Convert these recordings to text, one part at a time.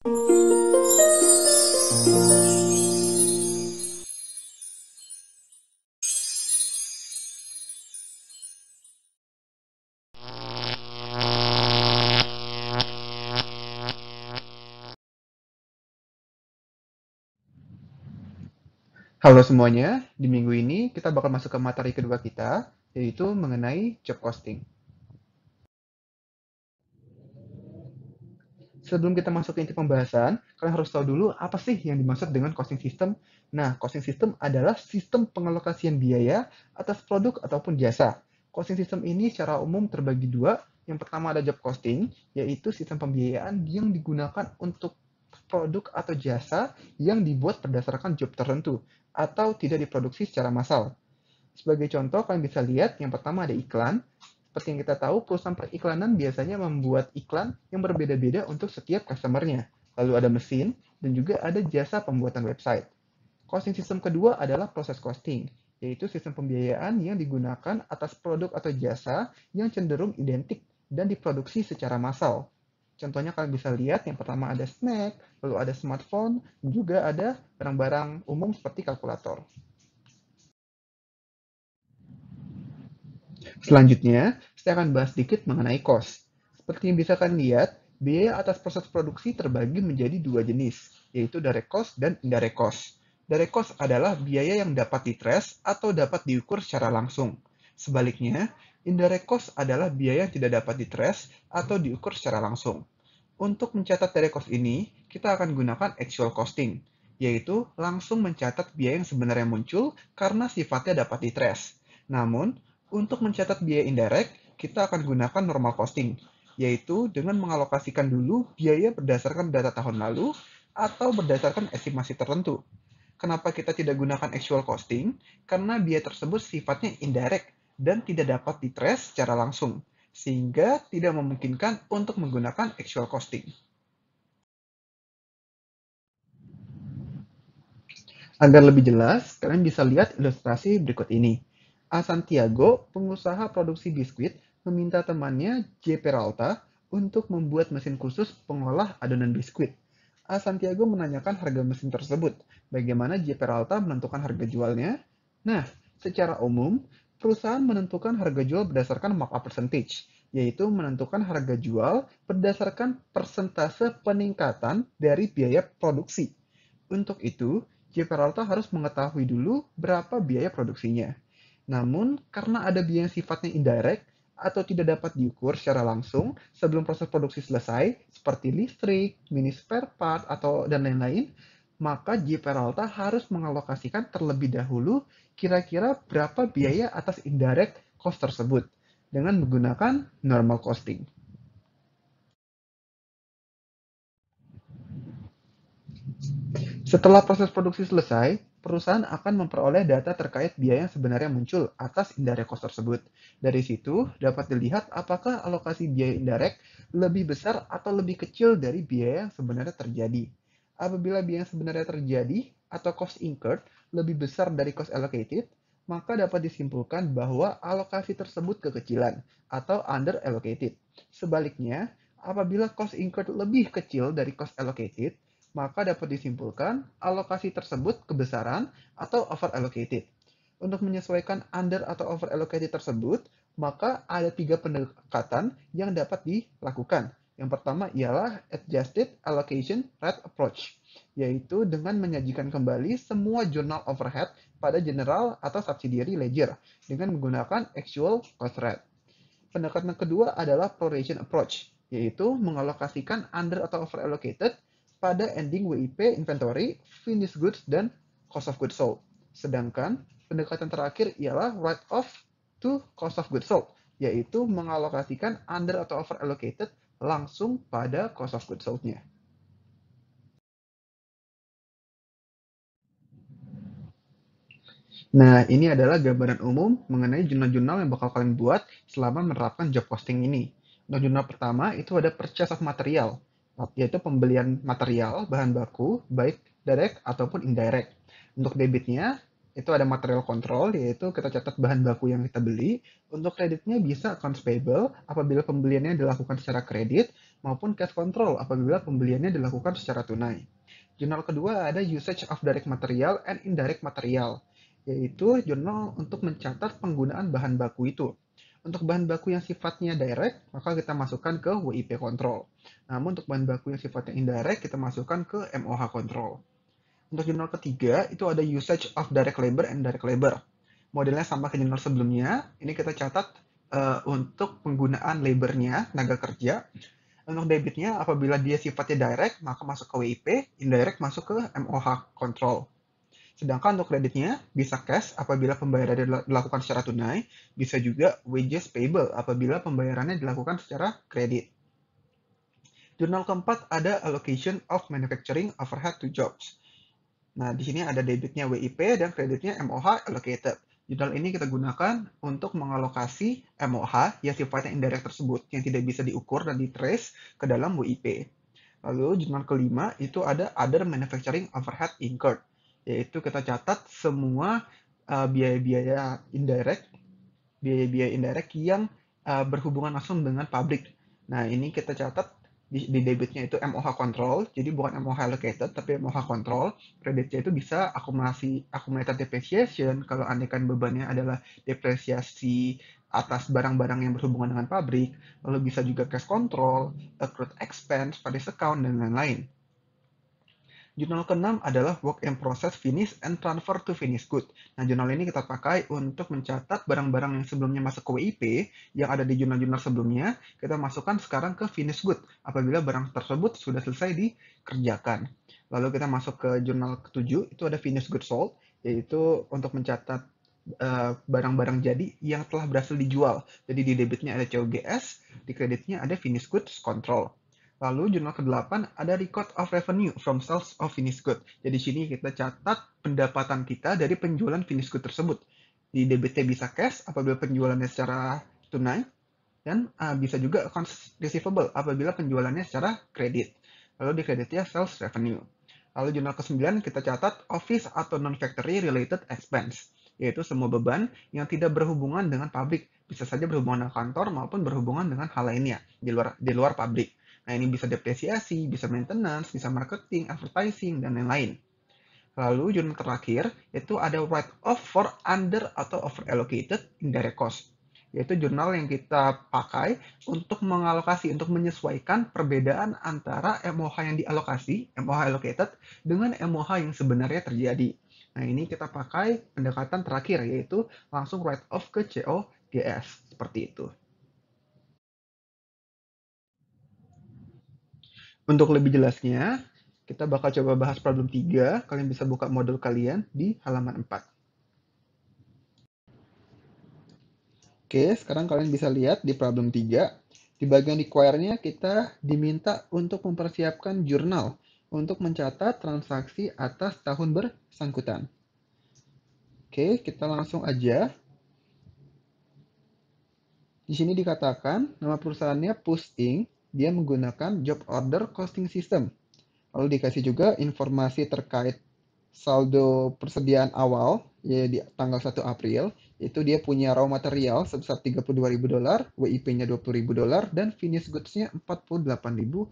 Halo semuanya, di minggu ini kita bakal masuk ke materi kedua kita, yaitu mengenai job posting. Sebelum kita masuk ke inti pembahasan, kalian harus tahu dulu apa sih yang dimaksud dengan costing system. Nah, costing system adalah sistem pengalokasian biaya atas produk ataupun jasa. Costing system ini secara umum terbagi dua. Yang pertama ada job costing, yaitu sistem pembiayaan yang digunakan untuk produk atau jasa yang dibuat berdasarkan job tertentu atau tidak diproduksi secara massal. Sebagai contoh, kalian bisa lihat yang pertama ada iklan. Seperti yang kita tahu, perusahaan periklanan biasanya membuat iklan yang berbeda-beda untuk setiap customer-nya. Lalu ada mesin, dan juga ada jasa pembuatan website. Costing system kedua adalah proses costing, yaitu sistem pembiayaan yang digunakan atas produk atau jasa yang cenderung identik dan diproduksi secara massal. Contohnya kalian bisa lihat yang pertama ada snack, lalu ada smartphone, dan juga ada barang-barang umum seperti kalkulator. Selanjutnya, saya akan bahas sedikit mengenai cost. Seperti yang bisa kalian lihat, biaya atas proses produksi terbagi menjadi dua jenis, yaitu direct cost dan indirect cost. Direct cost adalah biaya yang dapat ditrace atau dapat diukur secara langsung. Sebaliknya, indirect cost adalah biaya yang tidak dapat ditrace atau diukur secara langsung. Untuk mencatat direct cost ini, kita akan gunakan actual costing, yaitu langsung mencatat biaya yang sebenarnya muncul karena sifatnya dapat ditrace. Namun, untuk mencatat biaya indirect, kita akan gunakan normal costing, yaitu dengan mengalokasikan dulu biaya berdasarkan data tahun lalu atau berdasarkan estimasi tertentu. Kenapa kita tidak gunakan actual costing? Karena biaya tersebut sifatnya indirect dan tidak dapat ditrace secara langsung, sehingga tidak memungkinkan untuk menggunakan actual costing. Agar lebih jelas, kalian bisa lihat ilustrasi berikut ini. A. Santiago, pengusaha produksi biskuit, meminta temannya J. Peralta untuk membuat mesin khusus pengolah adonan biskuit. A. Santiago menanyakan harga mesin tersebut. Bagaimana J. Peralta menentukan harga jualnya? Nah, secara umum, perusahaan menentukan harga jual berdasarkan markup percentage, yaitu menentukan harga jual berdasarkan persentase peningkatan dari biaya produksi. Untuk itu, J. Peralta harus mengetahui dulu berapa biaya produksinya. Namun, karena ada biaya yang sifatnya indirect atau tidak dapat diukur secara langsung sebelum proses produksi selesai, seperti listrik, mini spare part, atau dan lain-lain, maka J. Peralta harus mengalokasikan terlebih dahulu kira-kira berapa biaya atas indirect cost tersebut dengan menggunakan normal costing. Setelah proses produksi selesai, perusahaan akan memperoleh data terkait biaya yang sebenarnya muncul atas indirect cost tersebut. Dari situ, dapat dilihat apakah alokasi biaya indirect lebih besar atau lebih kecil dari biaya yang sebenarnya terjadi. Apabila biaya yang sebenarnya terjadi atau cost incurred lebih besar dari cost allocated, maka dapat disimpulkan bahwa alokasi tersebut kekecilan atau under allocated. Sebaliknya, apabila cost incurred lebih kecil dari cost allocated, maka dapat disimpulkan alokasi tersebut kebesaran atau over allocated. Untuk menyesuaikan under atau over allocated tersebut, maka ada 3 pendekatan yang dapat dilakukan. Yang pertama ialah Adjusted Allocation Rate Approach, yaitu dengan menyajikan kembali semua jurnal overhead pada general atau subsidiary ledger dengan menggunakan actual cost rate. Pendekatan kedua adalah Proration Approach, yaitu mengalokasikan under atau over allocated pada ending WIP inventory, finished goods, dan cost of goods sold. Sedangkan pendekatan terakhir ialah write-off to cost of goods sold, yaitu mengalokasikan under atau over allocated langsung pada cost of goods sold-nya. Nah, ini adalah gambaran umum mengenai jurnal-jurnal yang bakal kalian buat selama menerapkan job posting ini. Untuk jurnal pertama itu ada purchase of material, yaitu pembelian material, bahan baku, baik direct ataupun indirect. Untuk debitnya, itu ada material control, yaitu kita catat bahan baku yang kita beli. Untuk kreditnya bisa accounts payable, apabila pembeliannya dilakukan secara kredit. maupun cash control apabila pembeliannya dilakukan secara tunai. Jurnal kedua ada usage of direct material and indirect material, yaitu jurnal untuk mencatat penggunaan bahan baku itu. Untuk bahan baku yang sifatnya direct, maka kita masukkan ke WIP control. Namun untuk bahan baku yang sifatnya indirect, kita masukkan ke MOH control. Untuk jurnal ketiga, itu ada usage of direct labor and direct labor. Modelnya sama ke jurnal sebelumnya, ini kita catat untuk penggunaan labornya, tenaga kerja. Untuk debitnya, apabila dia sifatnya direct, maka masuk ke WIP, indirect masuk ke MOH control. Sedangkan untuk kreditnya bisa cash apabila pembayarannya dilakukan secara tunai, bisa juga wages payable apabila pembayarannya dilakukan secara kredit. Jurnal keempat ada allocation of manufacturing overhead to jobs. Nah, di sini ada debitnya WIP dan kreditnya MOH allocated. Jurnal ini kita gunakan untuk mengalokasi MOH yang sifatnya indirect tersebut, yang tidak bisa diukur dan ditrace ke dalam WIP. Lalu jurnal kelima itu ada other manufacturing overhead incurred, yaitu kita catat semua biaya-biaya indirect, yang berhubungan langsung dengan pabrik. Nah, ini kita catat di debitnya itu MOH control, jadi bukan MOH allocated, tapi MOH control. Kreditnya itu bisa accumulated depreciation, kalau andaikan bebannya adalah depresiasi atas barang-barang yang berhubungan dengan pabrik, lalu bisa juga cash control, accrued expense, various account, dan lain-lain. Jurnal keenam adalah work in process finish and transfer to finished good. Nah, jurnal ini kita pakai untuk mencatat barang-barang yang sebelumnya masuk ke WIP, yang ada di jurnal-jurnal sebelumnya, kita masukkan sekarang ke finished good, apabila barang tersebut sudah selesai dikerjakan. Lalu kita masuk ke jurnal ketujuh, itu ada finished good sold, yaitu untuk mencatat barang-barang jadi yang telah berhasil dijual. Jadi di debitnya ada COGS, di kreditnya ada finished goods control. Lalu jurnal ke-8 ada record of revenue from sales of finished good. Jadi sini kita catat pendapatan kita dari penjualan finished good tersebut. Di debitnya bisa cash apabila penjualannya secara tunai, dan bisa juga accounts receivable apabila penjualannya secara kredit. Lalu di kreditnya sales revenue. Lalu jurnal ke-9 kita catat office atau non-factory related expense, yaitu semua beban yang tidak berhubungan dengan pabrik. Bisa saja berhubungan dengan kantor maupun berhubungan dengan hal lainnya di luar pabrik. Nah, ini bisa depresiasi, bisa maintenance, bisa marketing, advertising, dan lain-lain. Lalu jurnal terakhir, itu ada write-off for under atau over allocated indirect cost. Yaitu jurnal yang kita pakai untuk mengalokasi, untuk menyesuaikan perbedaan antara MOH yang dialokasi, MOH allocated, dengan MOH yang sebenarnya terjadi. Nah, ini kita pakai pendekatan terakhir, yaitu langsung write-off ke COGS. Seperti itu. Untuk lebih jelasnya, kita bakal coba bahas problem 3. Kalian bisa buka modul kalian di halaman 4. Oke, sekarang kalian bisa lihat di problem 3. Di bagian require-nya kita diminta untuk mempersiapkan jurnal untuk mencatat transaksi atas tahun bersangkutan. Oke, kita langsung aja. Di sini dikatakan nama perusahaannya Push Inc. Dia menggunakan job order costing system. Lalu dikasih juga informasi terkait saldo persediaan awal ya di tanggal 1 April, itu dia punya raw material sebesar $32.000, WIP-nya $20.000, dan finished goods-nya $48.000.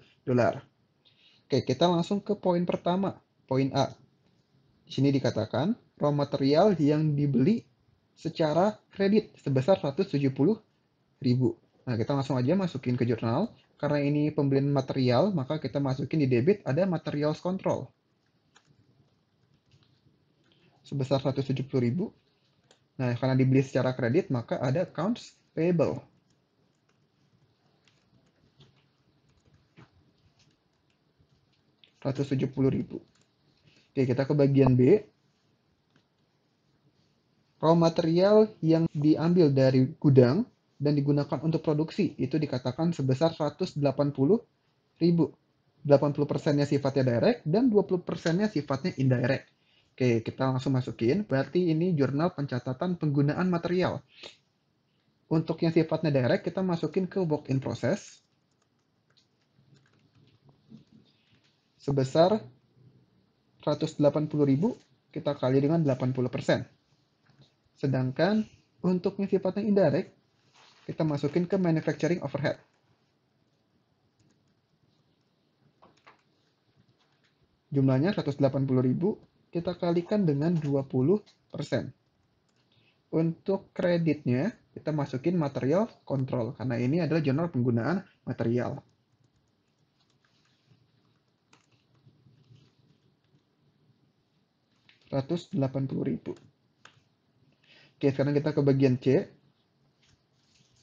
Oke, kita langsung ke poin pertama, poin A. Di sini dikatakan raw material yang dibeli secara kredit sebesar $170.000. Nah, kita langsung aja masukin ke jurnal. Karena ini pembelian material, maka kita masukin di debit ada materials control sebesar $170.000. Nah, karena dibeli secara kredit, maka ada accounts payable. $170.000. Oke, kita ke bagian B. Raw material yang diambil dari gudang dan digunakan untuk produksi itu dikatakan sebesar $180.000. 80%-nya sifatnya direct dan 20%-nya sifatnya indirect. Oke, kita langsung masukin. Berarti ini jurnal pencatatan penggunaan material. Untuk yang sifatnya direct, kita masukin ke work in process sebesar 180.000 kita kali dengan 80%. Sedangkan untuk yang sifatnya indirect, kita masukin ke manufacturing overhead. Jumlahnya 180.000, kita kalikan dengan 20%. Untuk kreditnya, kita masukin material kontrol, karena ini adalah jurnal penggunaan material. Rp180.000. Oke, sekarang kita ke bagian C.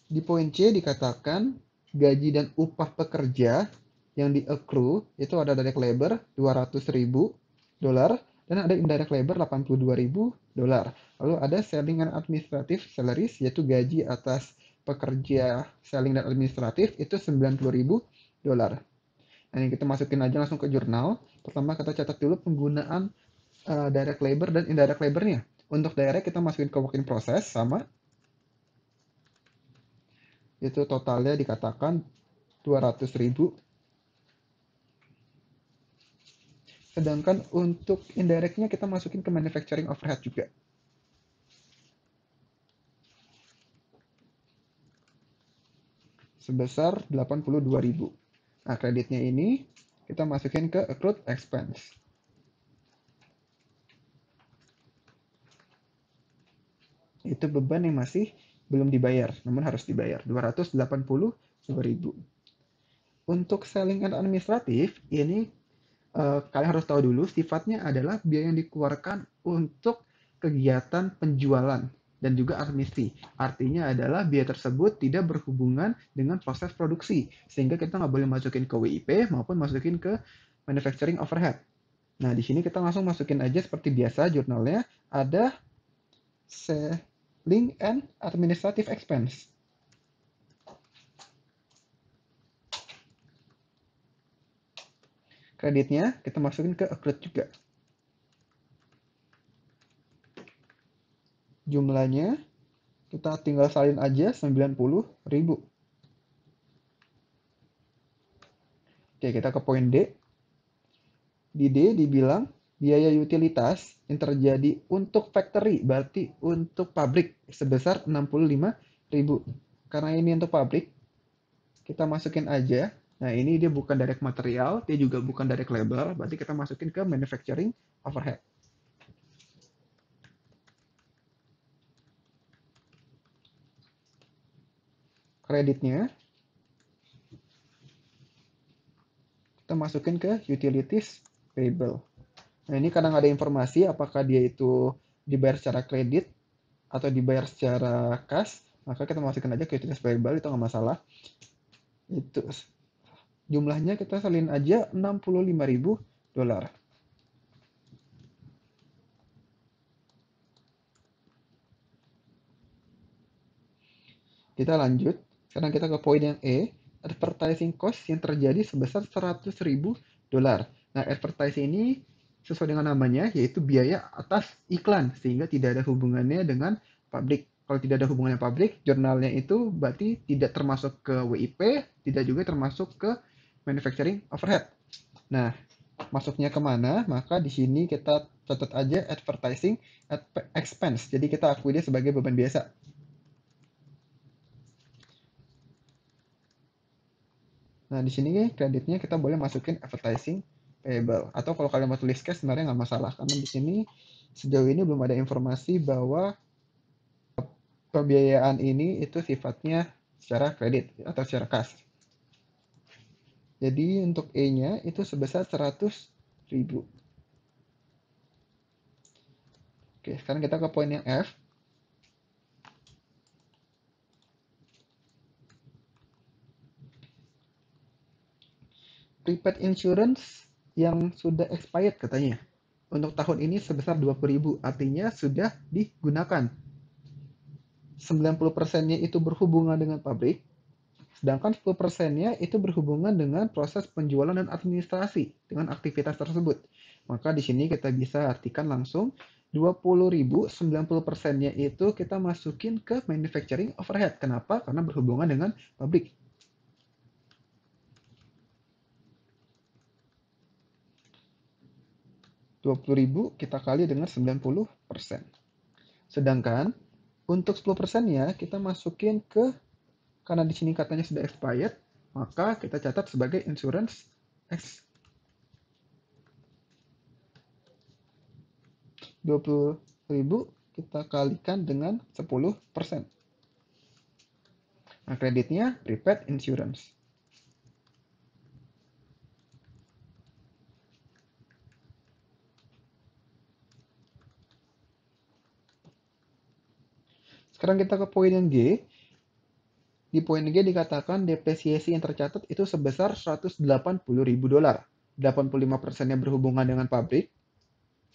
Di poin C dikatakan gaji dan upah pekerja yang di accrue itu ada direct labor $200.000 dan ada indirect labor $82.000. Lalu ada selling and administrative salaries yaitu gaji atas pekerja selling dan administratif itu $90.000. Nah, ini kita masukin aja langsung ke jurnal. Pertama kita catat dulu penggunaan direct labor dan indirect labornya. Untuk direct kita masukin ke work in process sama itu totalnya dikatakan 200.000. Sedangkan untuk indirectnya kita masukin ke manufacturing overhead juga. Sebesar 82.000. Nah, kreditnya ini kita masukin ke accrued expense. Itu beban yang masih belum dibayar, namun harus dibayar, 282.000. Untuk selling and administrative, ini kalian harus tahu dulu sifatnya adalah biaya yang dikeluarkan untuk kegiatan penjualan dan juga admisi. Artinya adalah biaya tersebut tidak berhubungan dengan proses produksi, sehingga kita nggak boleh masukin ke WIP maupun masukin ke manufacturing overhead. Nah, di sini kita langsung masukin aja seperti biasa jurnalnya ada selling and administrative expense. Kreditnya kita masukin ke accrued juga. Jumlahnya kita tinggal salin aja 90.000. Oke, kita ke poin D. Di D dibilang biaya utilitas yang terjadi untuk factory, berarti untuk pabrik sebesar 65.000. Karena ini untuk pabrik, kita masukin aja. Nah, ini dia bukan direct material, dia juga bukan direct labor, berarti kita masukin ke manufacturing overhead. Kreditnya kita masukin ke utilities payable. Nah, ini kadang ada informasi apakah dia itu dibayar secara kredit atau dibayar secara cash, maka kita masukin aja ke utilities payable, itu nggak masalah. Itu jumlahnya kita salin aja $65.000. Kita lanjut, sekarang kita ke poin yang E, advertising cost yang terjadi sebesar $100.000. Nah, advertising ini sesuai dengan namanya, yaitu biaya atas iklan, sehingga tidak ada hubungannya dengan pabrik. Kalau tidak ada hubungannya pabrik, jurnalnya itu berarti tidak termasuk ke WIP, tidak juga termasuk ke manufacturing overhead. Nah, masuknya kemana? Maka di sini kita catat aja advertising expense. Jadi kita akui dia sebagai beban biasa. Nah, di sini kreditnya kita boleh masukin advertising payable. Atau kalau kalian mau tulis cash sebenarnya nggak masalah. Karena di sini sejauh ini belum ada informasi bahwa pembiayaan ini itu sifatnya secara kredit atau secara cash. Jadi untuk E-nya itu sebesar 100.000. Oke, sekarang kita ke poin yang F. Prepaid insurance yang sudah expired katanya. Untuk tahun ini sebesar 20.000, artinya sudah digunakan. 90%-nya itu berhubungan dengan pabrik, sedangkan 10%-nya itu berhubungan dengan proses penjualan dan administrasi dengan aktivitas tersebut. Maka di sini kita bisa artikan langsung 20.000, 90%-nya itu kita masukin ke manufacturing overhead. Kenapa? Karena berhubungan dengan pabrik. 20.000 kita kali dengan 90%. Sedangkan untuk 10%-nya kita masukin ke, karena di sini katanya sudah expired, maka kita catat sebagai insurance 20.000 kita kalikan dengan 10%. Nah, kreditnya prepaid insurance. Sekarang kita ke poin yang G. Di poin G dikatakan depresiasi yang tercatat itu sebesar 180.000 dolar. 85%-nya berhubungan dengan pabrik,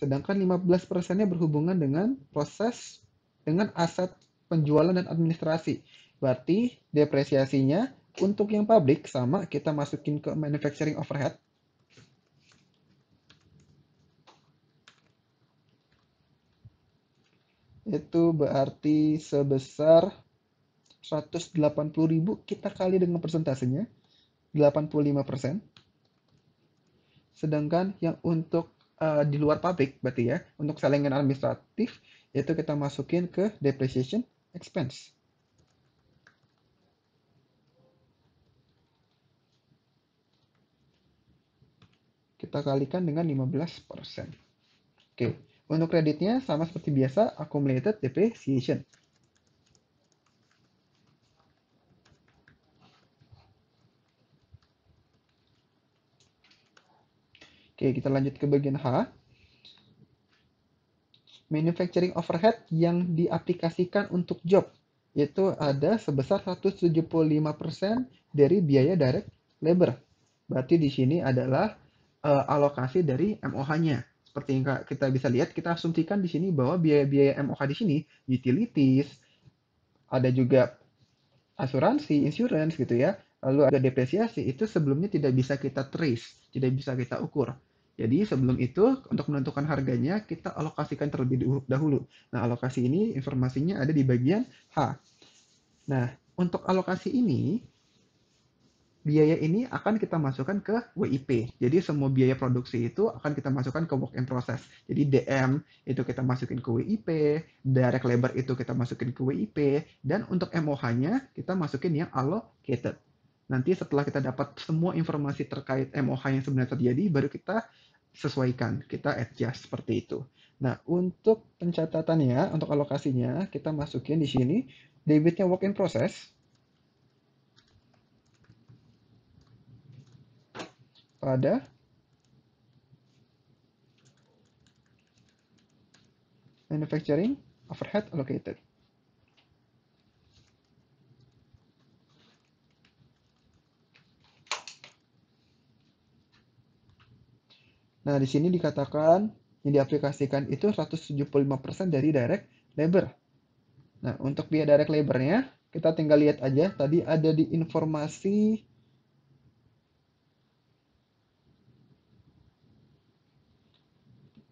sedangkan 15%-nya berhubungan dengan proses dengan aset penjualan dan administrasi. Berarti depresiasinya untuk yang pabrik sama, kita masukin ke manufacturing overhead. Itu berarti sebesar 180.000 kita kali dengan persentasenya 85%. Sedangkan yang untuk di luar pabrik berarti ya, untuk salingan administratif itu kita masukin ke depreciation expense. Kita kalikan dengan 15%. Oke, untuk kreditnya sama seperti biasa, accumulated depreciation. Oke, kita lanjut ke bagian H. Manufacturing overhead yang diaplikasikan untuk job, yaitu ada sebesar 175% dari biaya direct labor. Berarti di sini adalah alokasi dari MOH-nya. Seperti yang kita bisa lihat, kita asumsikan di sini bahwa biaya-biaya MOH di sini, utilities, ada juga asuransi, insurance gitu ya, lalu ada depresiasi, itu sebelumnya tidak bisa kita trace, tidak bisa kita ukur. Jadi sebelum itu, untuk menentukan harganya, kita alokasikan terlebih dahulu. Nah, alokasi ini informasinya ada di bagian H. Nah, untuk alokasi ini, biaya ini akan kita masukkan ke WIP. Jadi semua biaya produksi itu akan kita masukkan ke work in process. Jadi DM itu kita masukin ke WIP, direct labor itu kita masukin ke WIP, dan untuk MOH-nya kita masukin yang allocated. Nanti setelah kita dapat semua informasi terkait MOH yang sebenarnya terjadi, baru kita sesuaikan, kita adjust seperti itu. Nah, untuk pencatatannya, untuk alokasinya, kita masukin di sini debitnya work in process pada manufacturing overhead allocated. Nah, di sini dikatakan yang diaplikasikan itu 175% dari direct labor. Nah, untuk biaya direct labornya, kita tinggal lihat aja. Tadi ada di informasi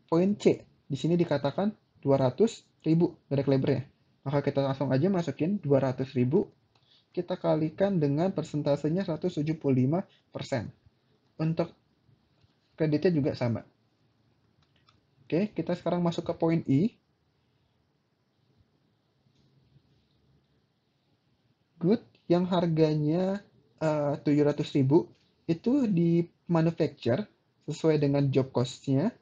poin C. Di sini dikatakan 200.000 direct labornya. Maka kita langsung aja masukin 200.000. Kita kalikan dengan persentasenya 175%. Untuk kreditnya juga sama. Oke, kita sekarang masuk ke poin I. Good yang harganya 700.000 itu di manufacture sesuai dengan job cost-nya,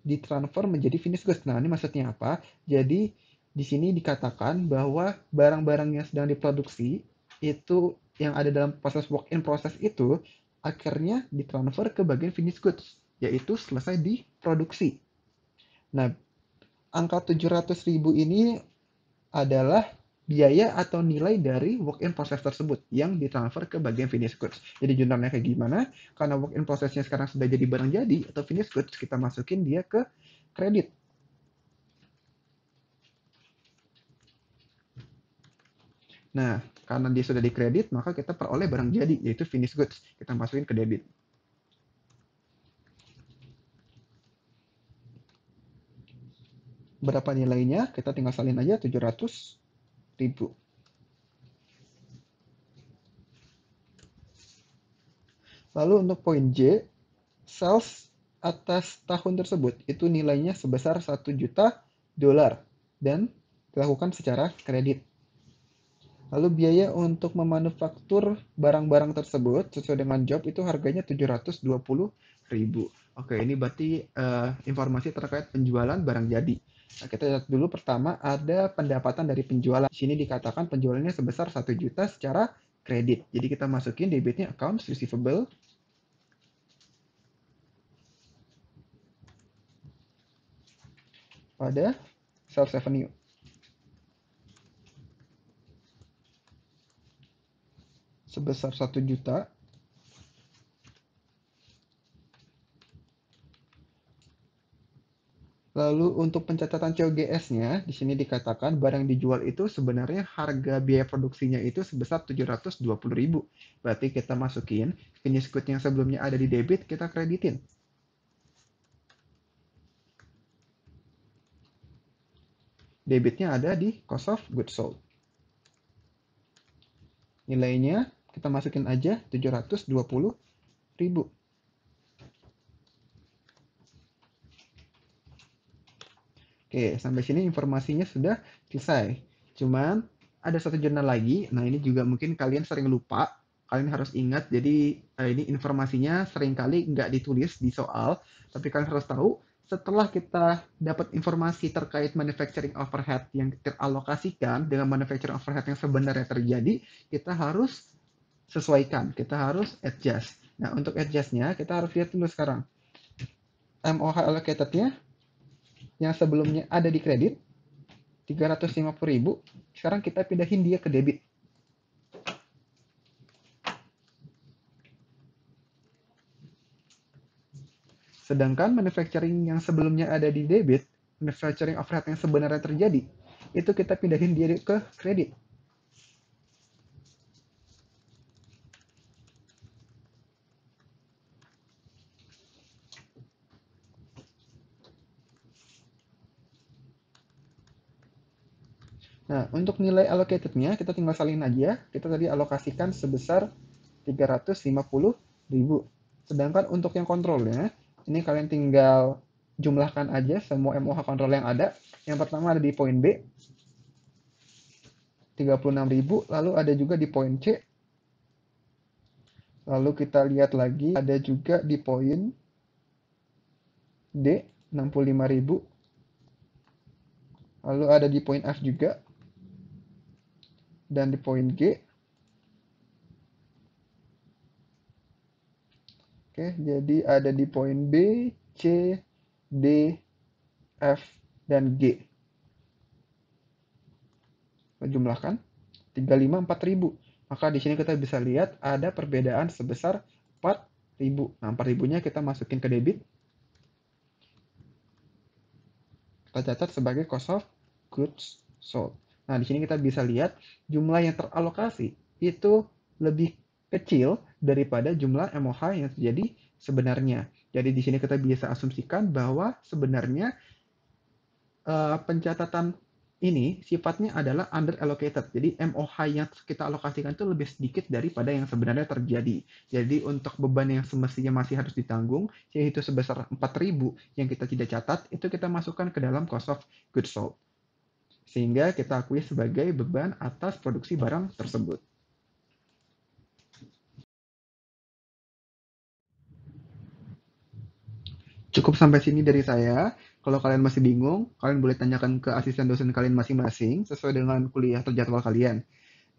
ditransfer menjadi finished goods. Nah, ini maksudnya apa? Jadi di sini dikatakan bahwa barang-barang yang sedang diproduksi itu yang ada dalam proses work in process itu akhirnya ditransfer ke bagian finished goods, yaitu selesai diproduksi. Nah, angka 700.000 ini adalah biaya atau nilai dari work in process tersebut yang ditransfer ke bagian finished goods. Jadi jurnalnya kayak gimana? Karena work in processnya sekarang sudah jadi barang jadi atau finished goods, kita masukin dia ke kredit. Nah, karena dia sudah dikredit, maka kita peroleh barang jadi, yaitu finished goods. Kita masukin ke debit. Berapa nilainya? Kita tinggal salin aja 700.000. Lalu untuk poin J, sales atas tahun tersebut itu nilainya sebesar 1 juta dolar dan dilakukan secara kredit. Lalu biaya untuk memanufaktur barang-barang tersebut sesuai dengan job itu harganya 720.000. Oke, ini berarti informasi terkait penjualan barang jadi. Nah, kita lihat dulu pertama ada pendapatan dari penjualan. Di sini dikatakan penjualannya sebesar 1 juta secara kredit. Jadi kita masukin debitnya accounts receivable pada sales revenue sebesar 1 juta. Lalu untuk pencatatan COGS-nya, di sini dikatakan barang dijual itu sebenarnya harga biaya produksinya itu sebesar 720.000. Berarti kita masukin finish good yang sebelumnya ada di debit, kita kreditin. Debitnya ada di cost of goods sold. Nilainya kita masukin aja 720.000. Oke, sampai sini informasinya sudah selesai. Cuman ada satu jurnal lagi. Nah, ini juga mungkin kalian sering lupa. Kalian harus ingat, jadi ini informasinya seringkali nggak ditulis di soal, tapi kalian harus tahu setelah kita dapat informasi terkait manufacturing overhead yang teralokasikan dengan manufacturing overhead yang sebenarnya terjadi, kita harus sesuaikan, kita harus adjust. Nah, untuk adjustnya kita harus lihat dulu sekarang. MOH allocatednya yang sebelumnya ada di kredit 350.000, sekarang kita pindahin dia ke debit. Sedangkan manufacturing yang sebelumnya ada di debit, manufacturing overhead yang sebenarnya terjadi, itu kita pindahin dia ke kredit. Nah, untuk nilai allocatednya kita tinggal salin aja. Kita tadi alokasikan sebesar 350.000. Sedangkan untuk yang kontrolnya, ini kalian tinggal jumlahkan aja semua MOH kontrol yang ada. Yang pertama ada di poin B, 36.000. Lalu ada juga di poin C. Lalu kita lihat lagi, ada juga di poin D, 65.000. Lalu ada di poin F juga. Dan di poin G. Oke, jadi ada di poin B, C, D, F, dan G. Jumlahkan 35, 4.000. Maka di sini kita bisa lihat ada perbedaan sebesar 4.000. Nah, 4.000-nya kita masukin ke debit. Kita catat sebagai cost of goods sold. Nah, di sini kita bisa lihat jumlah yang teralokasi itu lebih kecil daripada jumlah MOH yang terjadi sebenarnya. Jadi di sini kita bisa asumsikan bahwa sebenarnya pencatatan ini sifatnya adalah under allocated. Jadi MOH yang kita alokasikan itu lebih sedikit daripada yang sebenarnya terjadi. Jadi untuk beban yang semestinya masih harus ditanggung, yaitu sebesar 4.000 yang kita tidak catat, itu kita masukkan ke dalam cost of goods sold. Sehingga kita akui sebagai beban atas produksi barang tersebut. Cukup sampai sini dari saya. Kalau kalian masih bingung, kalian boleh tanyakan ke asisten dosen kalian masing-masing sesuai dengan kuliah terjadwal kalian.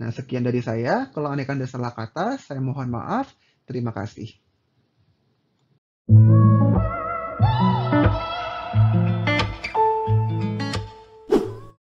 Nah, sekian dari saya. Kalau ada salah kata, saya mohon maaf. Terima kasih.